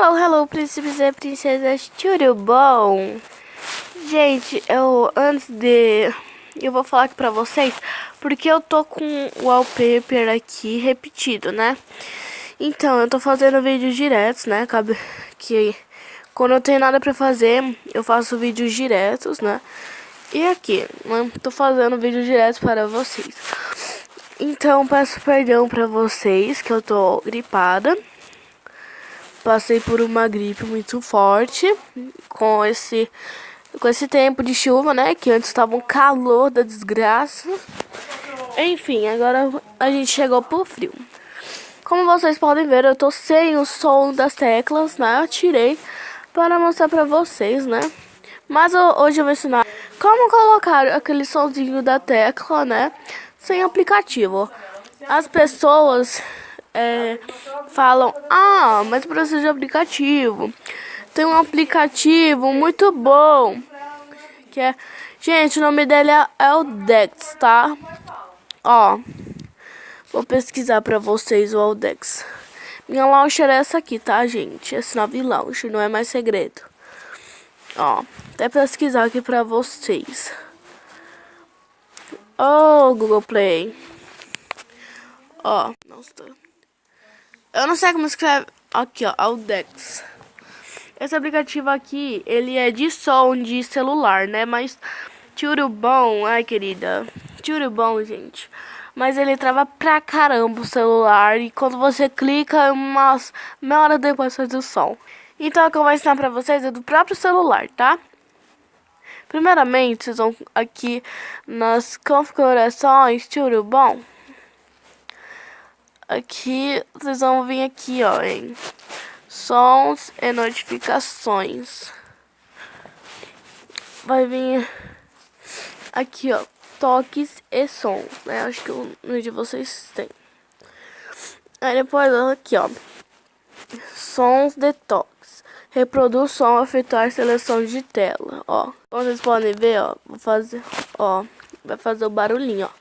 Hello, hello, príncipes e princesas, tudo bom? Gente, eu vou falar aqui pra vocês, porque eu tô com o wallpaper aqui repetido, né? Então, eu tô fazendo vídeos diretos, né? Que quando eu tenho nada pra fazer, eu faço vídeos diretos, né? E aqui, né? Tô fazendo vídeos diretos para vocês. Então, peço perdão pra vocês que eu tô gripada. Passei por uma gripe muito forte com esse tempo de chuva, né? Que antes estava um calor da desgraça. Enfim, agora a gente chegou pro frio. Como vocês podem ver, eu tô sem o som das teclas, né? Eu tirei para mostrar pra vocês, né? Mas hoje eu vou ensinar como colocar aquele sonzinho da tecla, né? Sem aplicativo. As pessoas falam, mas precisa de aplicativo. Tem um aplicativo muito bom. Que é, gente, o nome dele é o Dex, tá? Ó, vou pesquisar pra vocês o Dex. Minha launcher é essa aqui, tá, gente? Esse nove launcher, não é mais segredo. Ó, até pesquisar aqui pra vocês. Google Play. Ó, nossa. Eu não sei como escreve. Aqui, ó, Audex. Esse aplicativo aqui, ele é de som de celular, né? Mas tudo bom, ai querida. Tudo bom, gente. Mas ele trava pra caramba o celular. E quando você clica, umas meia hora depois faz o som. Então o que eu vou ensinar pra vocês é do próprio celular, tá? Primeiramente, vocês vão aqui nas configurações, tudo bom? Aqui, vocês vão vir aqui, ó, em sons e notificações. Vai vir aqui, ó, toques e sons, né? Acho que no de vocês tem. Aí depois, aqui, ó, sons de toques. Reproduz som ao efetuar seleção de tela, ó. Como vocês podem ver, ó, vou fazer, ó, vai fazer o barulhinho, ó.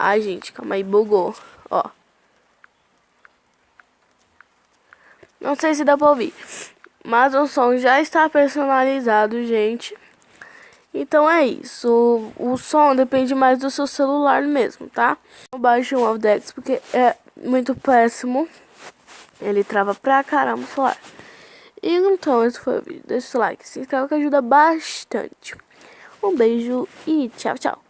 Ai, gente, calma aí, bugou, ó. Não sei se dá pra ouvir, mas o som já está personalizado, gente. Então é isso. O som depende mais do seu celular mesmo, tá? Não baixe o Audex porque é muito péssimo. Ele trava pra caramba o celular. E então, esse foi o vídeo. Deixa o like, se inscreve que ajuda bastante. Um beijo e tchau, tchau.